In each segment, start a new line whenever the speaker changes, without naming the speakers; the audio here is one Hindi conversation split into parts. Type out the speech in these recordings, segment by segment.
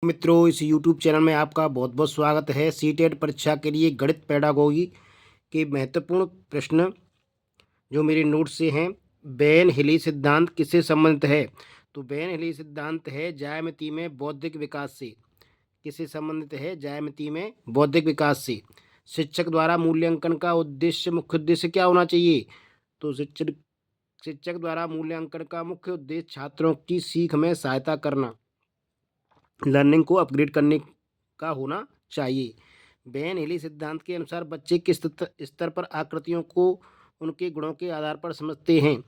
मित्रों, इस YouTube चैनल में आपका बहुत बहुत स्वागत है। सीटेट परीक्षा के लिए गणित पेडागोगी के महत्वपूर्ण प्रश्न जो मेरे नोट्स से हैं। बेन हिली सिद्धांत किससे संबंधित है? तो बेन हिली सिद्धांत है ज्यामिति में बौद्धिक विकास से। किससे संबंधित है? ज्यामिति में बौद्धिक विकास से। शिक्षक द्वारा मूल्यांकन का मुख्य उद्देश्य क्या होना चाहिए? तो शिक्षक द्वारा मूल्यांकन का मुख्य उद्देश्य छात्रों की सीख में सहायता करना, लर्निंग को अपग्रेड करने का होना चाहिए। बेन हिली सिद्धांत के अनुसार बच्चे किस स्तर पर आकृतियों को उनके गुणों के आधार पर समझते हैं?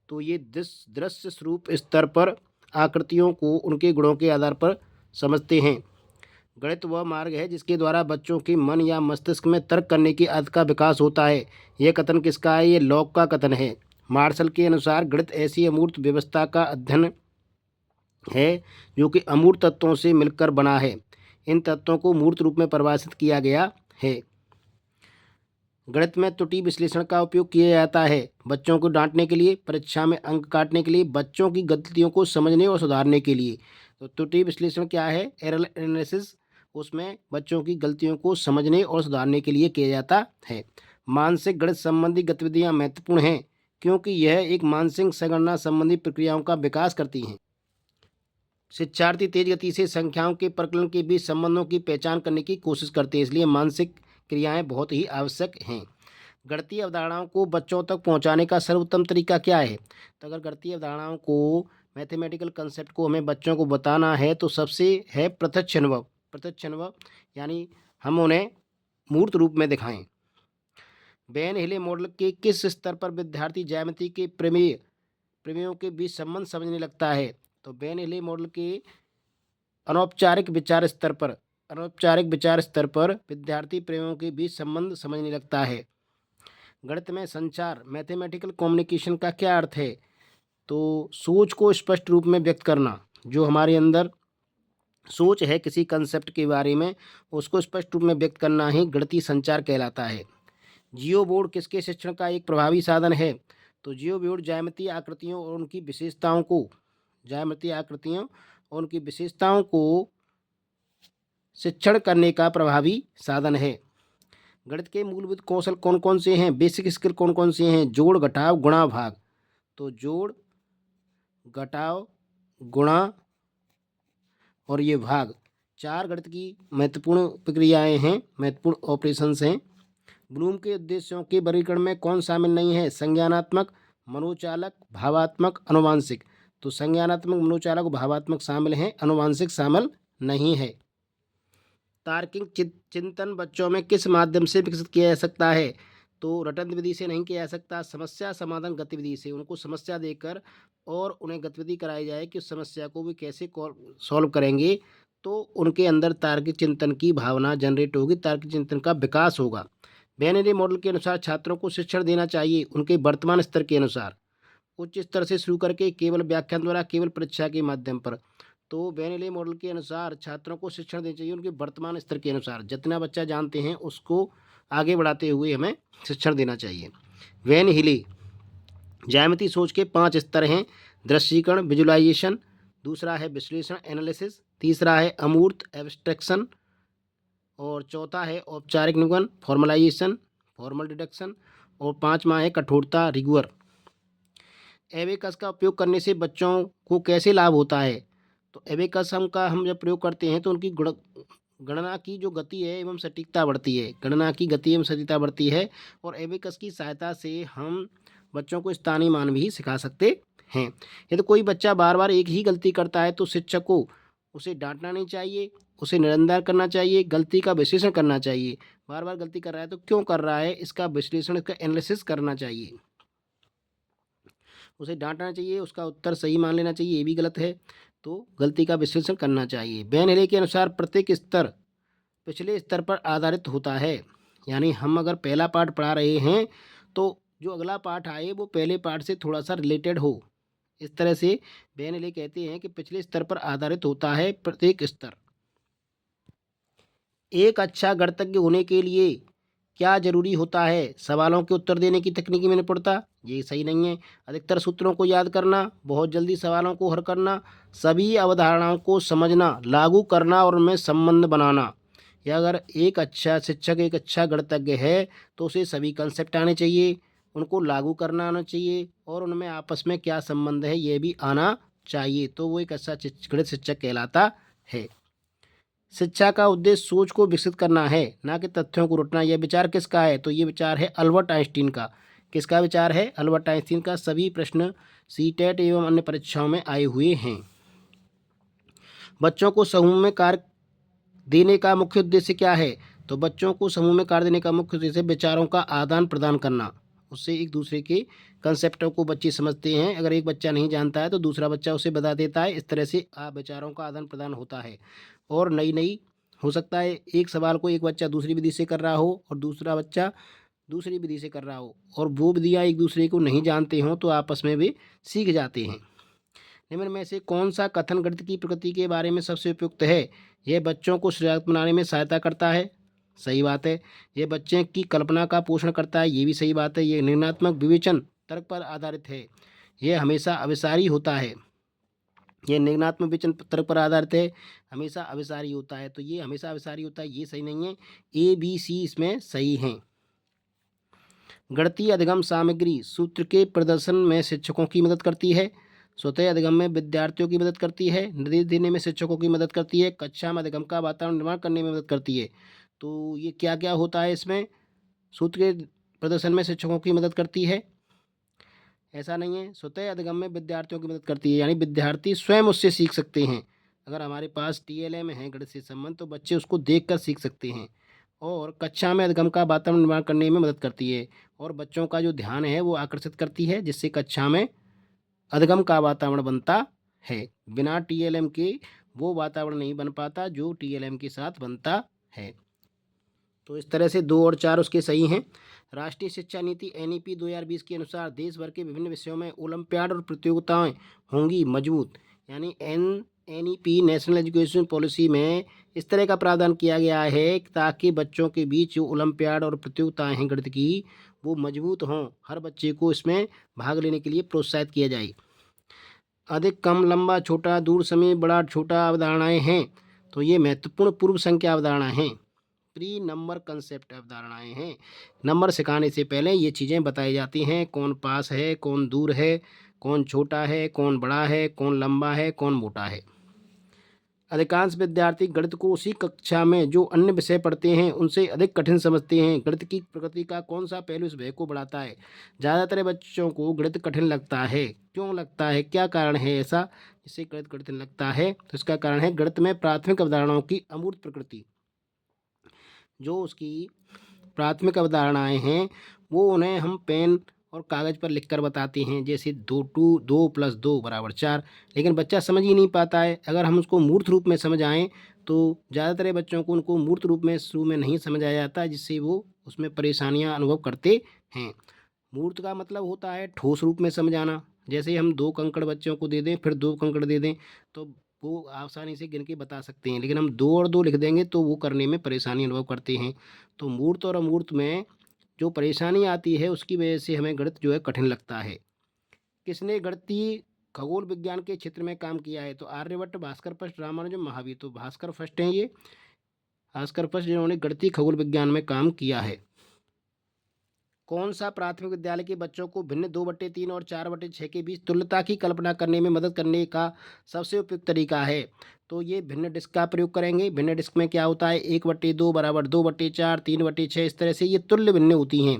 तो ये दृश्य स्वरूप स्तर पर आकृतियों को उनके गुणों के आधार पर समझते हैं। गणित वह मार्ग है जिसके द्वारा बच्चों के मन या मस्तिष्क में तर्क करने की आदत का विकास होता है। यह कथन किसका है? ये लॉक का कथन है। मार्शल के अनुसार गणित ऐसी अमूर्त व्यवस्था का अध्ययन है जो कि अमूर्त तत्वों से मिलकर बना है। इन तत्वों को मूर्त रूप में परिभाषित किया गया है। गणित में त्रुटि विश्लेषण का उपयोग किया जाता है बच्चों को डांटने के लिए, परीक्षा में अंक काटने के लिए, बच्चों की गलतियों को समझने और सुधारने के लिए। तो त्रुटि विश्लेषण क्या है? Error analysis. उसमें बच्चों की गलतियों को समझने और सुधारने के लिए किया जाता है। मानसिक गणित संबंधी गतिविधियां महत्वपूर्ण हैं क्योंकि यह एक मानसिक संगणना संबंधी प्रक्रियाओं का विकास करती हैं। शिक्षार्थी तेज गति से संख्याओं के प्रकलन के बीच संबंधों की पहचान करने की कोशिश करते हैं, इसलिए मानसिक क्रियाएं बहुत ही आवश्यक हैं। गणितीय अवधारणाओं को बच्चों तक पहुंचाने का सर्वोत्तम तरीका क्या है? तो अगर गणितीय अवधारणाओं को, मैथमेटिकल कंसेप्ट को हमें बच्चों को बताना है तो सबसे है प्रत्यक्ष अनुभव। प्रत्यक्ष अनुभव यानी हम उन्हें मूर्त रूप में दिखाएं। बेन हिले मॉडल के किस स्तर पर विद्यार्थी ज्यामिति के प्रमेयों के बीच संबंध समझने लगता है? तो बेन हिले मॉडल के अनौपचारिक विचार स्तर पर विद्यार्थी प्रमेयों के बीच संबंध समझने लगता है। गणित में संचार, मैथमेटिकल कम्युनिकेशन का क्या अर्थ है? तो सोच को स्पष्ट रूप में व्यक्त करना। जो हमारे अंदर सोच है किसी कंसेप्ट के बारे में, उसको स्पष्ट रूप में व्यक्त करना ही गणितीय संचार कहलाता है। जियो बोर्ड किसके शिक्षण का एक प्रभावी साधन है? तो जियो बोर्ड ज्यामितीय आकृतियों और उनकी विशेषताओं को शिक्षण करने का प्रभावी साधन है। गणित के मूलभूत कौशल कौन कौन से हैं? बेसिक स्किल कौन कौन से हैं? जोड़, घटाव, गुणा, भाग। तो जोड़, घटाव, गुणा और ये भाग, चार गणित की महत्वपूर्ण प्रक्रियाएं हैं, महत्वपूर्ण ऑपरेशंस हैं। ब्लूम के उद्देश्यों के वर्गीकरण में कौन शामिल नहीं है? संज्ञानात्मक, मनोचालक, भावात्मक, अनुवांशिक। तो संज्ञानात्मक, मनोचालक, भावात्मक शामिल हैं, अनुवांशिक शामिल नहीं है। तार्किक चिंतन बच्चों में किस माध्यम से विकसित किया जा सकता है? तो रटन विधि से नहीं किया जा सकता, समस्या समाधान गतिविधि से। उनको समस्या देकर और उन्हें गतिविधि कराई जाए कि उस समस्या को भी कैसे सॉल्व करेंगे, तो उनके अंदर तार्किक चिंतन की भावना जनरेट होगी, तार्किक चिंतन का विकास होगा। बेनेली मॉडल के अनुसार छात्रों को शिक्षण देना चाहिए उनके वर्तमान स्तर के अनुसार, उच्च स्तर से शुरू करके केवल व्याख्यान द्वारा, केवल परीक्षा के माध्यम पर। तो बेनेली मॉडल के अनुसार छात्रों को शिक्षण देना चाहिए उनके वर्तमान स्तर के अनुसार। जितना बच्चा जानते हैं उसको आगे बढ़ाते हुए हमें शिक्षण देना चाहिए। वेन हिली ज्यामिति सोच के 5 स्तर हैं। दृश्यीकरण, विजुअलाइजेशन, दूसरा है विश्लेषण, एनालिसिस, तीसरा है अमूर्त, एब्स्ट्रैक्शन, और चौथा है औपचारिक निगमन, फॉर्मलाइजेशन, फॉर्मल डिडक्शन, और पांचवा है कठोरता, रिगुअर। एबेकस का उपयोग करने से बच्चों को कैसे लाभ होता है? तो एबेकस हम जब प्रयोग करते हैं तो उनकी गणना की जो गति है एवं सटीकता बढ़ती है, गणना की गति एवं सटीकता बढ़ती है। और एबेकस की सहायता से हम बच्चों को स्थानीय मान भी सिखा सकते हैं। यदि कोई बच्चा बार बार एक ही गलती करता है तो शिक्षक को उसे डांटना नहीं चाहिए, उसे निरंतर करना चाहिए, गलती का विश्लेषण करना चाहिए। बार बार गलती कर रहा है तो क्यों कर रहा है, इसका विश्लेषण, इसका एनालिसिस करना चाहिए। उसे डांटना चाहिए, उसका उत्तर सही मान लेना चाहिए, ये भी गलत है, तो गलती का विश्लेषण करना चाहिए। बेन हेले के अनुसार प्रत्येक स्तर पिछले स्तर पर आधारित होता है, यानी हम अगर पहला पाठ पढ़ा रहे हैं तो जो अगला पाठ आए वो पहले पाठ से थोड़ा सा रिलेटेड हो। इस तरह से बेन हेले कहते हैं कि पिछले स्तर पर आधारित होता है प्रत्येक स्तर। एक अच्छा गणितज्ञ होने के लिए क्या जरूरी होता है? सवालों के उत्तर देने की तकनीकी में निपुणता, ये सही नहीं है। अधिकतर सूत्रों को याद करना, बहुत जल्दी सवालों को हल करना, सभी अवधारणाओं को समझना, लागू करना और उनमें संबंध बनाना। या अगर एक अच्छा शिक्षक, एक अच्छा गणितज्ञ है तो उसे सभी कंसेप्ट आने चाहिए, उनको लागू करना आना चाहिए और उनमें आपस में क्या संबंध है ये भी आना चाहिए, तो वो एक अच्छा गणित शिक्षक कहलाता है। शिक्षा का उद्देश्य सोच को विकसित करना है, ना कि तथ्यों को रटना। यह विचार किसका है? तो ये विचार है अल्बर्ट आइंस्टीन का। किसका विचार है? अल्बर्ट आइंस्टीन का। सभी प्रश्न सीटेट एवं अन्य परीक्षाओं में आए हुए हैं। बच्चों को समूह में कार्य देने का मुख्य उद्देश्य क्या है? तो बच्चों को समूह में कार्य देने का मुख्य उद्देश्य विचारों का आदान प्रदान करना। उससे एक दूसरे के कंसेप्टों को बच्चे समझते हैं। अगर एक बच्चा नहीं जानता है तो दूसरा बच्चा उसे बता देता है। इस तरह से विचारों का आदान प्रदान होता है। और नई नई हो सकता है एक सवाल को एक बच्चा दूसरी विधि से कर रहा हो और दूसरा बच्चा दूसरी विधि से कर रहा हो और वो विधियाँ एक दूसरे को नहीं जानते हों तो आपस में वे सीख जाते हैं। निम्न में से कौन सा कथन गणित की प्रकृति के बारे में सबसे उपयुक्त है? यह बच्चों को सृजनात्मक बनाने में सहायता करता है। सही बात है। यह बच्चे की कल्पना का पोषण करता है। ये भी सही बात है। यह निर्णयात्मक विवेचन तर्क पर आधारित है। यह हमेशा अभिसारी होता है। यह निर्णयात्मक विवेचन तर्क पर आधारित है, हमेशा अभिसारी होता है। तो ये हमेशा अभिसारी होता है, ये सही नहीं है। ए बी सी इसमें सही हैं। गणितीय अधिगम सामग्री सूत्र के प्रदर्शन में शिक्षकों की मदद करती है। स्वतः अधिगम में विद्यार्थियों की मदद करती है। निर्देश देने में शिक्षकों की मदद करती है। कक्षा में अधिगम का वातावरण निर्माण करने में मदद करती है। तो ये क्या क्या होता है इसमें? सूत्र के प्रदर्शन में शिक्षकों की मदद करती है, ऐसा नहीं है। स्वतः अधिगम में विद्यार्थियों की मदद करती है, यानी विद्यार्थी स्वयं उससे सीख सकते हैं। अगर हमारे पास TLM है गणित से संबंध तो बच्चे उसको देखकर सीख सकते हैं। और कक्षा में अधिगम का वातावरण निर्माण करने में मदद करती है और बच्चों का जो ध्यान है वो आकर्षित करती है, जिससे कक्षा में अधिगम का वातावरण बनता है। बिना TLM के वो वातावरण नहीं बन पाता जो TLM के साथ बनता है। तो इस तरह से 2 और 4 उसके सही हैं। राष्ट्रीय शिक्षा नीति NEP 2020 के अनुसार देश भर के विभिन्न विषयों में ओलंपियाड और प्रतियोगिताएं होंगी मजबूत। यानी NEP नेशनल एजुकेशन पॉलिसी में इस तरह का प्रावधान किया गया है ताकि बच्चों के बीच जो ओलंपियाड और प्रतियोगिताएं हैं गणित की वो मजबूत हों। हर बच्चे को इसमें भाग लेने के लिए प्रोत्साहित किया जाए। अधिक, कम, लंबा, छोटा, दूर, समय, बड़ा, छोटा अवधारणाएं हैं। तो ये महत्वपूर्ण पूर्व संख्या अवधारणा हैं। प्री नंबर कंसेप्ट अवधारणाएं हैं। नंबर सिखाने से पहले ये चीज़ें बताई जाती हैं, कौन पास है, कौन दूर है, कौन छोटा है, कौन बड़ा है, कौन लंबा है, कौन मोटा है। अधिकांश विद्यार्थी गणित को उसी कक्षा में जो अन्य विषय पढ़ते हैं उनसे अधिक कठिन समझते हैं। गणित की प्रकृति का कौन सा पहलू इस भय को बढ़ाता है? ज़्यादातर बच्चों को गणित कठिन लगता है। क्यों लगता है? क्या कारण है ऐसा जिससे गणित कठिन लगता है? तो इसका कारण है गणित में प्राथमिक अवधारणाओं की अमूर्त प्रकृति। जो उसकी प्राथमिक अवधारणाएं हैं वो उन्हें हम पेन और कागज़ पर लिखकर बताते हैं, जैसे 2 + 2 = 4, लेकिन बच्चा समझ ही नहीं पाता है। अगर हम उसको मूर्त रूप में समझाएं तो ज़्यादातर बच्चों को उनको मूर्त रूप में शुरू में नहीं समझाया जाता, जिससे वो उसमें परेशानियां अनुभव करते हैं। मूर्त का मतलब होता है ठोस रूप में समझाना। जैसे हम 2 कंकड़ बच्चों को दे दें फिर 2 कंकड़ दे दें तो वो आसानी से गिन के बता सकते हैं, लेकिन हम 2 और 2 लिख देंगे तो वो करने में परेशानी अनुभव करते हैं। तो मूर्त और अमूर्त में जो परेशानी आती है उसकी वजह से हमें गणित जो है कठिन लगता है। किसने गणितीय खगोल विज्ञान के क्षेत्र में काम किया है? तो आर्यभट्ट, भास्कर फर्स्ट, रामानुजन, महावीर। तो भास्कर फर्स्ट हैं ये, भास्कर फर्स्ट जिन्होंने गणितीय खगोल विज्ञान में काम किया है। कौन सा प्राथमिक विद्यालय के बच्चों को भिन्न 2/3 और 4/6 के बीच तुल्यता की कल्पना करने में मदद करने का सबसे उपयुक्त तरीका है? तो ये भिन्न डिस्क का प्रयोग करेंगे। भिन्न डिस्क में क्या होता है? 1/2 = 2/4, 3/6, इस तरह से ये तुल्य भिन्न होती हैं।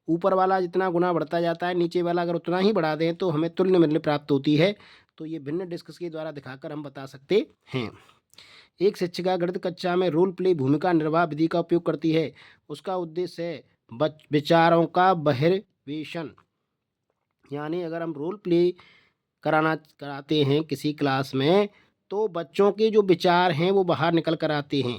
ऊपर वाला जितना गुना बढ़ता जाता है, नीचे वाला अगर उतना ही बढ़ा दें तो हमें तुल्य भिन्न प्राप्त होती है। तो ये भिन्न डिस्क के द्वारा दिखाकर हम बता सकते हैं। एक शिक्षिका गणित कक्षा में रोल प्ले भूमिका निर्वाह विधि का उपयोग करती है। उसका उद्देश्य है विचारों का बहिर्वेशन। यानी अगर हम रोल प्ले कराते हैं किसी क्लास में तो बच्चों के जो विचार हैं वो बाहर निकल कर आते हैं।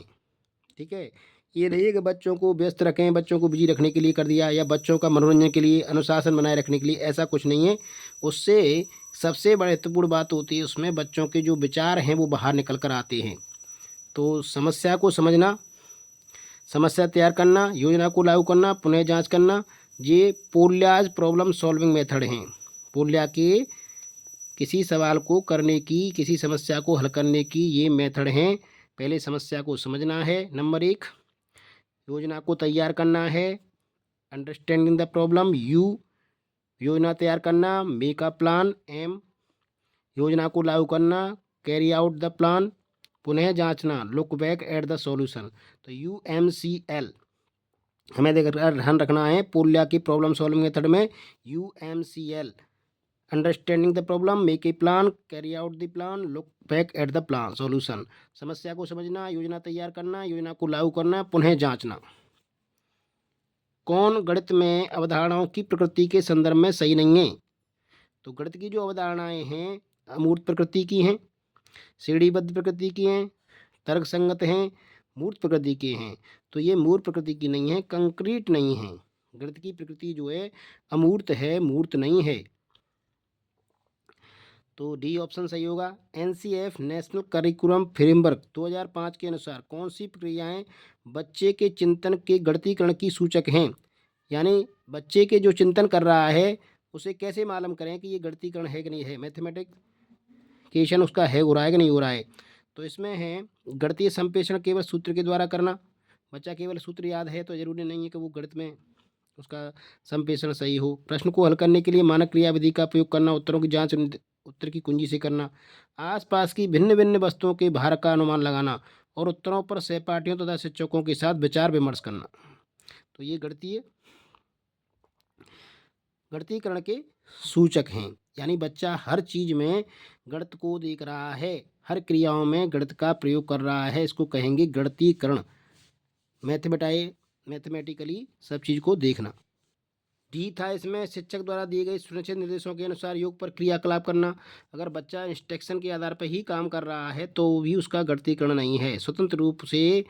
ठीक है, ये नहीं है कि बच्चों को व्यस्त रखें, बच्चों को बिजी रखने के लिए कर दिया या बच्चों का मनोरंजन के लिए, अनुशासन बनाए रखने के लिए, ऐसा कुछ नहीं है। उससे सबसे महत्वपूर्ण बात होती है उसमें बच्चों के जो विचार हैं वो बाहर निकल कर आते हैं। तो समस्या को समझना, समस्या तैयार करना, योजना को लागू करना, पुनः जांच करना, ये पोल्याज प्रॉब्लम सॉल्विंग मेथड हैं। पोल्या के किसी सवाल को करने की, किसी समस्या को हल करने की ये मेथड हैं। पहले समस्या को समझना है, नंबर 1 योजना को तैयार करना है, अंडरस्टैंडिंग द प्रॉब्लम, यू योजना तैयार करना, मेक अ प्लान, एम योजना को लागू करना, कैरी आउट द प्लान, पुनः जांचना, look back at the solution. तो UMCL हमें ध्यान रखना है पोल्या की प्रॉब्लम सॉल्विंग मेथड में। UMCL understanding the problem, make a plan, carry out the plan, look back at the plan solution. समस्या को समझना, योजना तैयार करना, योजना को लागू करना, पुनः जांचना। कौन गणित में अवधारणाओं की प्रकृति के संदर्भ में सही नहीं है? तो गणित की जो अवधारणाएं हैं अमूर्त प्रकृति की हैं, श्रेणीबद्ध प्रकृति की हैं, तर्क संगत हैं, मूर्त प्रकृति के हैं। तो ये मूर्त प्रकृति की नहीं है, कंक्रीट नहीं है। गणित की प्रकृति जो है अमूर्त है, मूर्त नहीं है। तो डी ऑप्शन सही होगा। NCF नेशनल करिकुलम फ्रेमवर्क 2005 के अनुसार कौन सी प्रक्रियाएं बच्चे के चिंतन के गणितीकरण की सूचक हैं? यानी बच्चे के जो चिंतन कर रहा है उसे कैसे मालूम करें कि ये गणितीकरण है कि नहीं है, मैथमेटिकेशन उसका है, हो रहा है कि नहीं हो रहा है। तो इसमें है गणितीय संप्रेषण केवल सूत्र के द्वारा करना। बच्चा केवल सूत्र याद है तो जरूरी नहीं है कि वो गणित में उसका संप्रेषण सही हो। प्रश्न को हल करने के लिए मानक क्रिया विधि का प्रयोग करना, उत्तरों की जांच उत्तर की कुंजी से करना, आसपास की भिन्न भिन्न वस्तुओं के भार का अनुमान लगाना और उत्तरों पर सहपाठियों तथा शिक्षकों के साथ विचार विमर्श करना। तो ये गणितीकरण के सूचक हैं। यानी बच्चा हर चीज में गणित को देख रहा है, हर क्रियाओं में गणित का प्रयोग कर रहा है, इसको कहेंगे गणितीकरण। मैथमेटिकली सब चीज को देखना। डी था इसमें शिक्षक द्वारा दिए गए सुनिश्चित निर्देशों के अनुसार योग पर क्रियाकलाप करना। अगर बच्चा इंस्ट्रक्शन के आधार पर ही काम कर रहा है तो भी उसका गणितीकरण नहीं है। स्वतंत्र रूप से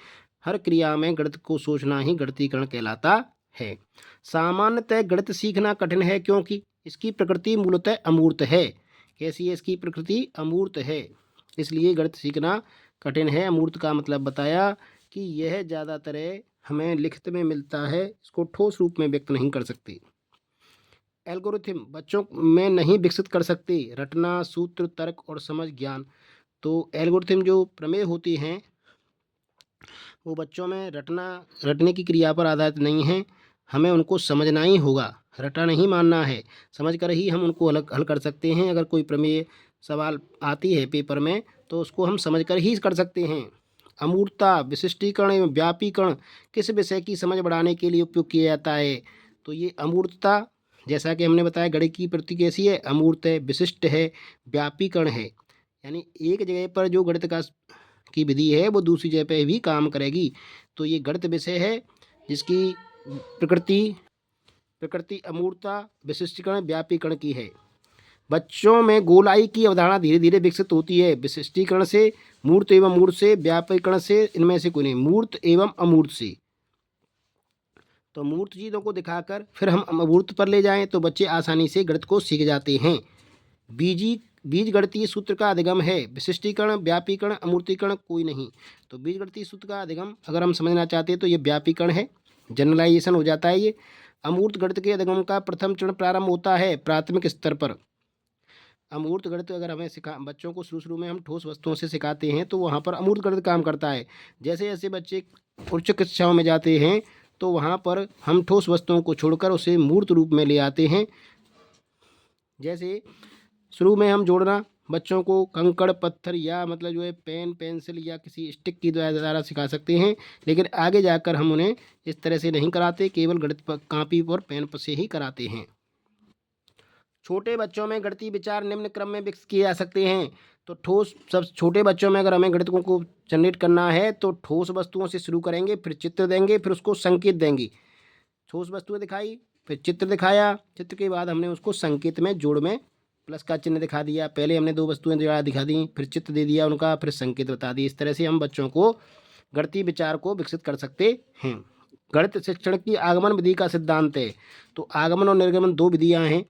हर क्रिया में गणित को सोचना ही गणितीकरण कहलाता है। सामान्यतः गणित सीखना कठिन है क्योंकि इसकी प्रकृति मूलतः अमूर्त है। कैसी है इसकी प्रकृति? अमूर्त है, इसलिए गणित सीखना कठिन है। अमूर्त का मतलब बताया कि यह ज़्यादातर हमें लिखित में मिलता है, इसको ठोस रूप में व्यक्त नहीं कर सकते। एल्गोरिथम बच्चों में नहीं विकसित कर सकते रटना, सूत्र, तर्क और समझ ज्ञान। तो एल्गोरिथम जो प्रमेय होती हैं वो बच्चों में रटने की क्रिया पर आधारित नहीं है, हमें उनको समझना ही होगा, रटा नहीं मानना है। समझ कर ही हम उनको हल कर सकते हैं। अगर कोई प्रमेय सवाल आती है पेपर में तो उसको हम समझ कर ही कर सकते हैं। अमूर्तता, विशिष्टीकरण एवं व्यापीकरण किस विषय की समझ बढ़ाने के लिए उपयोग किया जाता है? तो ये अमूर्तता, जैसा कि हमने बताया गणित की प्रकृति कैसी है? अमूर्त है, विशिष्ट है, व्यापीकरण है। यानी एक जगह पर जो गणित की विधि है वो दूसरी जगह पे भी काम करेगी। तो ये गणित विषय है जिसकी प्रकृति अमूर्तता, विशिष्टीकरण, व्यापीकरण की है। बच्चों में गोलाई की अवधारणा धीरे धीरे विकसित होती है। विशिष्टीकरण से, मूर्त एवं अमूर्त से, व्यापीकरण से, इनमें से कोई नहीं, मूर्त एवं अमूर्त से। तो मूर्त चीज़ों को दिखाकर फिर हम अमूर्त पर ले जाएं तो बच्चे आसानी से गणित को सीख जाते हैं। बीजगणितीय सूत्र का अधिगम है। विशिष्टीकरण, व्यापीकरण, अमूर्तीकरण कोई नहीं। तो बीजगणितीय सूत्र का अधिगम अगर हम समझना चाहते हैं तो ये व्यापीकरण है, जनरलाइजेशन हो जाता है ये। अमूर्त गणित के अधिगम का प्रथम चरण प्रारंभ होता है प्राथमिक स्तर पर। अमूर्त गणित अगर हमें बच्चों को शुरू में हम ठोस वस्तुओं से सिखाते हैं तो वहाँ पर अमूर्त गणित काम करता है। जैसे जैसे बच्चे उच्च कक्षाओं में जाते हैं तो वहाँ पर हम ठोस वस्तुओं को छोड़कर उसे मूर्त रूप में ले आते हैं। जैसे शुरू में हम जोड़ना बच्चों को कंकड़ पत्थर या मतलब जो है पेन पेंसिल या किसी स्टिक की द्वारा सिखा सकते हैं, लेकिन आगे जाकर हम उन्हें इस तरह से नहीं कराते, केवल गणित कापी और पेन से ही कराते हैं। छोटे बच्चों में गणितीय विचार निम्न क्रम में विकसित किए जा सकते हैं। तो सब छोटे बच्चों में अगर हमें गणितों को जनरेट करना है तो ठोस वस्तुओं से शुरू करेंगे, फिर चित्र देंगे, फिर उसको संकेत देंगे। ठोस वस्तुएं दिखाई, फिर चित्र दिखाया, चित्र के बाद हमने उसको संकेत में जोड़ में प्लस का चिन्ह दिखा दिया। पहले हमने 2 वस्तुएं दिखा दी, फिर चित्र दे दिया उनका, फिर संकेत बता दिए। इस तरह से हम बच्चों को गणितीय विचार को विकसित कर सकते हैं। गणित शिक्षण की आगमन विधि का सिद्धांत है। तो आगमन और निर्गमन 2 विधियां हैं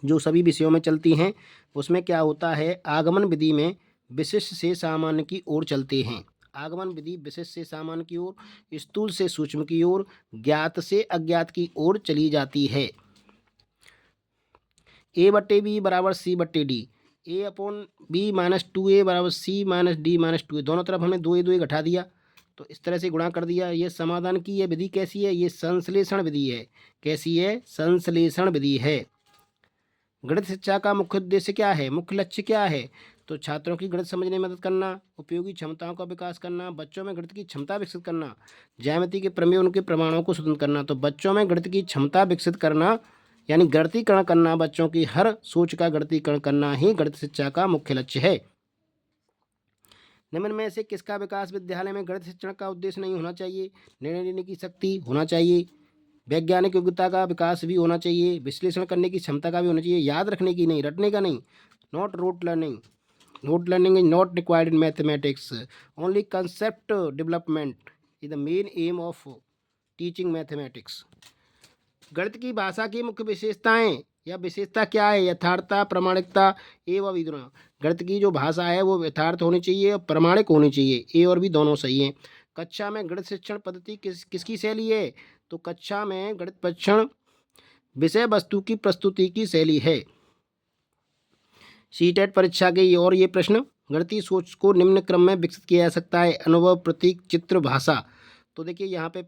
जो सभी विषयों में चलती हैं। उसमें क्या होता है, आगमन विधि में विशिष्ट से सामान्य की ओर चलते हैं। आगमन विधि विशिष्ट से सामान्य की ओर, स्थूल से सूक्ष्म की ओर, ज्ञात से अज्ञात की ओर चली जाती है। A/B बराबर C/D, A/B-2A बराबर C-D-2A, दोनों तरफ हमने 2A घटा दिया तो इस तरह से गुणा कर दिया। ये समाधान की यह विधि कैसी है? ये संश्लेषण विधि है। कैसी है? संश्लेषण विधि है। गणित शिक्षा का मुख्य उद्देश्य क्या है? मुख्य लक्ष्य क्या है? तो छात्रों की गणित समझने में मदद करना, उपयोगी क्षमताओं का विकास करना, बच्चों में गणित की क्षमता विकसित करना, ज्यामिति के प्रमेय उनके प्रमाणों को स्वतंत्र करना। तो बच्चों में गणित की क्षमता विकसित करना यानी गणितीकरण करना, बच्चों की हर सोच का गणितीकरण करना ही गणित शिक्षा का मुख्य लक्ष्य है। निम्न में से किसका विकास विद्यालय में गणित शिक्षण का उद्देश्य नहीं होना चाहिए? निर्णय लेने की शक्ति होना चाहिए, वैज्ञानिक योग्यता का विकास भी होना चाहिए, विश्लेषण करने की क्षमता का भी होना चाहिए, याद रखने की नहीं, रटने का नहीं। Not rote learning, rote learning is not required in mathematics, only concept development is the main M of teaching mathematics. गणित की भाषा की मुख्य विशेषताएं या विशेषता क्या है? यथार्थता, प्रामाणिकता, ए व बी दोनों। गणित की जो भाषा है वो यथार्थ होनी चाहिए और प्रामाणिक होनी चाहिए, ए और बी दोनों सही हैं। कक्षा में गणित शिक्षण पद्धति किसकी शैली है? तो कक्षा में गणित शिक्षण विषय वस्तु की प्रस्तुति की शैली है। सीटेट परीक्षा के और ये प्रश्न, गणितीय सोच को निम्न क्रम में विकसित किया जा सकता है। अनुभव, प्रतीक, चित्र, भाषा। तो देखिए यहाँ पे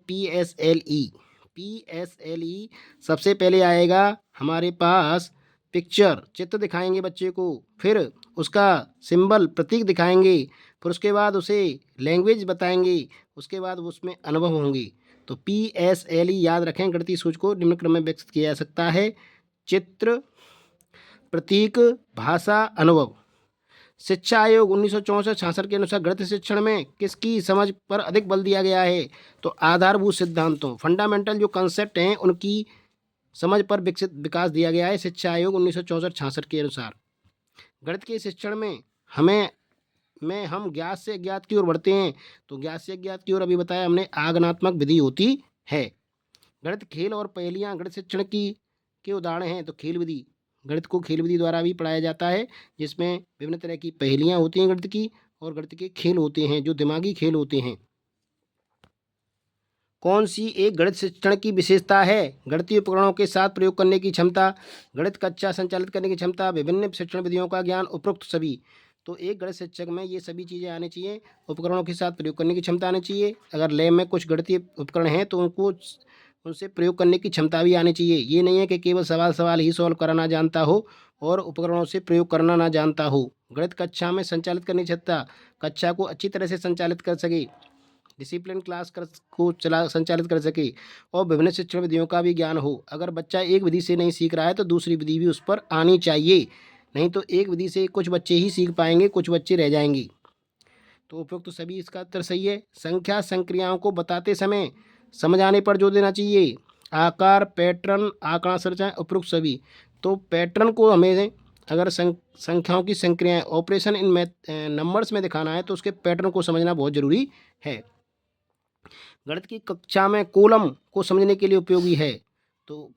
PSLE सबसे पहले आएगा हमारे पास पिक्चर, चित्र दिखाएंगे बच्चे को, फिर उसका सिंबल प्रतीक दिखाएंगे, फिर उसके बाद उसे लैंग्वेज बताएंगे, उसके बाद उसमें अनुभव होंगे। तो PSLE याद रखें, गणितीय सोच को निम्न क्रम में विकसित किया जा सकता है। चित्र, प्रतीक, भाषा, अनुभव। शिक्षा आयोग 1964-66 के अनुसार गणित शिक्षण में किसकी समझ पर अधिक बल दिया गया है? तो आधारभूत सिद्धांतों, फंडामेंटल जो कंसेप्ट हैं उनकी समझ पर विकास दिया गया है शिक्षा आयोग 1964-66 के अनुसार। गणित के शिक्षण में हम ज्ञात से अज्ञात की ओर बढ़ते हैं। तो ज्ञात से अज्ञात की ओर अभी बताया हमने, आगमनात्मक विधि होती है। गणित खेल और पहेलियाँ गणित शिक्षण के उदाहरण हैं। तो खेल विधि, गणित को खेल विधि द्वारा भी पढ़ाया जाता है, जिसमें विभिन्न तरह की पहेलियाँ होती हैं गणित की, और गणित के खेल होते हैं जो दिमागी खेल होते हैं। कौन सी एक गणित शिक्षण की विशेषता है? गणितीय उपकरणों के साथ प्रयोग करने की क्षमता, गणित कक्षा संचालित करने की क्षमता, विभिन्न शिक्षण विधियों का ज्ञान, उपरोक्त सभी। तो एक गणित शिक्षक में ये सभी चीज़ें आनी चाहिए। उपकरणों के साथ प्रयोग करने की क्षमता आनी चाहिए। अगर लैब में कुछ गणितीय उपकरण हैं तो उनसे प्रयोग करने की क्षमता भी आनी चाहिए। ये नहीं है कि केवल सवाल ही सॉल्व करना जानता हो और उपकरणों से प्रयोग करना ना जानता हो। गणित कक्षा में संचालित करने की क्षमता, कक्षा को अच्छी तरह से संचालित कर सके, डिसिप्लिन क्लास को संचालित कर सके, और विभिन्न शिक्षण विधियों का भी ज्ञान हो। अगर बच्चा एक विधि से नहीं सीख रहा है तो दूसरी विधि भी उस पर आनी चाहिए, नहीं तो एक विधि से कुछ बच्चे ही सीख पाएंगे, कुछ बच्चे रह जाएंगे। तो उपयुक्त सभी इसका उत्तर सही है। संख्या संक्रियाओं को बताते समय समझ आने पर जोर देना चाहिए। आकार, पैटर्न, आंकड़ा संरचना, उपयुक्त सभी। तो पैटर्न को हमें अगर संख्याओं की संक्रियाएं ऑपरेशन इन नंबर्स में दिखाना है तो उसके पैटर्न को समझना बहुत जरूरी है। गणित की कक्षा में कॉलम को समझने के लिए उपयोगी है। तो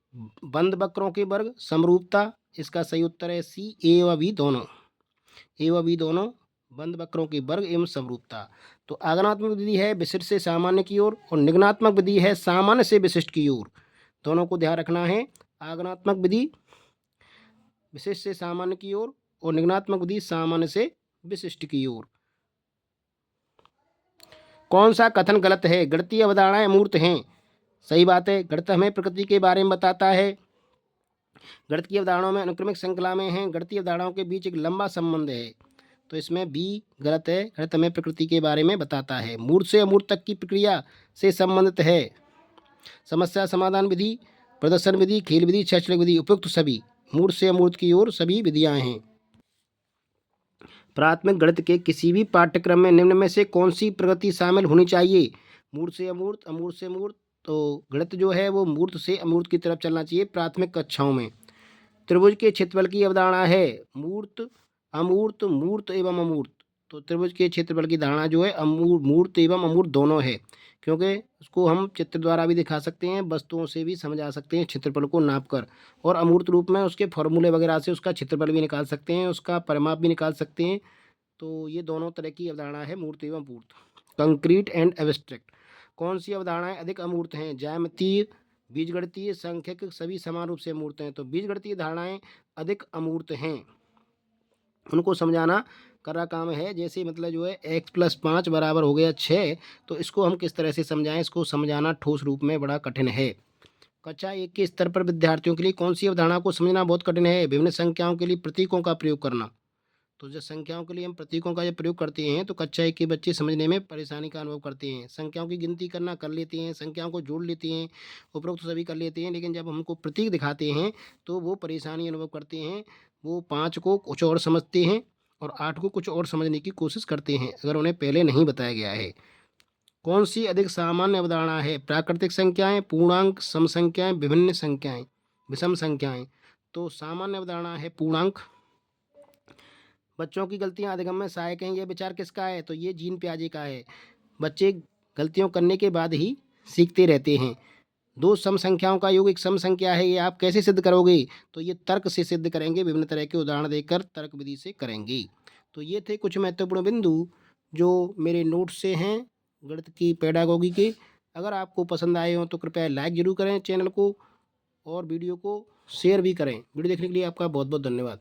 बंद वक्रों के वर्ग, समरूपता, इसका सही उत्तर है सी, ए व बी दोनों। ए व बी दोनों, बंद वक्रों के वर्ग एवं समरूपता। तो आगमनात्मक विधि है विशिष्ट से सामान्य की ओर, और निगमनात्मक विधि है सामान्य से विशिष्ट की ओर। दोनों को ध्यान रखना है। आगमनात्मक विधि विशिष्ट से सामान्य की ओर और निगमनात्मक विधि सामान्य से विशिष्ट की ओर। कौन सा कथन गलत है? गणितीय अवधारणाएं अमूर्त हैं। सही बात है। गणित हमें प्रकृति के बारे में बताता है। गणित की अवधारणाओं में अनुक्रमिक श्रृंखला में हैं। गणितीय अवधारणाओं के बीच एक लंबा संबंध है। तो इसमें बी गलत है। गणित हमें प्रकृति के बारे में बताता है। मूर्त से अमूर्त तक की प्रक्रिया से संबंधित है। समस्या समाधान विधि, प्रदर्शन विधि, खेल विधि, शैक्षणिक विधि, उपयुक्त सभी। मूर्त से अमूर्त की ओर सभी विधियां हैं। प्राथमिक गणित के किसी भी पाठ्यक्रम में निम्न में से कौन सी प्रगति शामिल होनी चाहिए? मूर्त से अमूर्त, अमूर्त से मूर्त। तो गणित जो है वो मूर्त से अमूर्त की तरफ चलना चाहिए प्राथमिक कक्षाओं में। त्रिभुज के क्षेत्रफल की अवधारणा है मूर्त, अमूर्त, मूर्त एवं अमूर्त। तो त्रिभुज के क्षेत्रफल की धारणा जो है मूर्त एवं अमूर्त दोनों है, क्योंकि उसको हम चित्र द्वारा भी दिखा सकते हैं, वस्तुओं से भी समझा सकते हैं क्षेत्रफल को नापकर, और अमूर्त रूप में उसके फॉर्मूले वगैरह से उसका क्षेत्रफल भी निकाल सकते हैं, उसका परिमाप भी निकाल सकते हैं। तो ये दोनों तरह की अवधारणा है मूर्त एवं अमूर्त। Concrete and abstract. कौन सी अवधारणाएं अधिक अमूर्त हैं? ज्यामितीय, बीजगणितीय, सांख्यिक, सभी समान रूप से अमूर्त हैं। तो बीजगणितीय धारणाएं अधिक अमूर्त हैं, उनको समझाना करा काम है। जैसे मतलब जो है x+5 बराबर हो गया 6, तो इसको हम किस तरह से समझाएं, इसको समझाना ठोस रूप में बड़ा कठिन है। कक्षा 1 के स्तर पर विद्यार्थियों के लिए कौन सी अवधारणा को समझना बहुत कठिन है? विभिन्न संख्याओं के लिए प्रतीकों का प्रयोग करना। तो जब संख्याओं के लिए हम प्रतीकों का जब प्रयोग करते हैं तो कक्षा 1 के बच्चे समझने में परेशानी का अनुभव करते हैं। संख्याओं की गिनती करना कर लेते हैं, संख्याओं को जोड़ लेते हैं, उपरोक्त सभी कर लेते हैं, लेकिन जब हमको प्रतीक दिखाते हैं तो वो परेशानी अनुभव करते हैं। वो 5 को कुछ और समझते हैं और 8 को कुछ और समझने की कोशिश करते हैं, अगर उन्हें पहले नहीं बताया गया है। कौन सी अधिक सामान्य अवधारणा है? प्राकृतिक संख्याएं, पूर्णांक, सम संख्याएं, विभिन्न संख्याएं, विषम संख्याएं। तो सामान्य अवधारणा है पूर्णांक। बच्चों की गलतियां अधिगम में सहायक हैं, ये विचार किसका है? तो ये जीन प्याजे का है। बच्चे गलतियों करने के बाद ही सीखते रहते हैं। दो सम संख्याओं का योग एक सम संख्या है, ये आप कैसे सिद्ध करोगे? तो ये तर्क से सिद्ध करेंगे, विभिन्न तरह के उदाहरण देकर तर्क विधि से करेंगे। तो ये थे कुछ महत्वपूर्ण बिंदु जो मेरे नोट से हैं गणित की पेडागोगी के। अगर आपको पसंद आए हों तो कृपया लाइक जरूर करें चैनल को और वीडियो को शेयर भी करें। वीडियो देखने के लिए आपका बहुत बहुत धन्यवाद।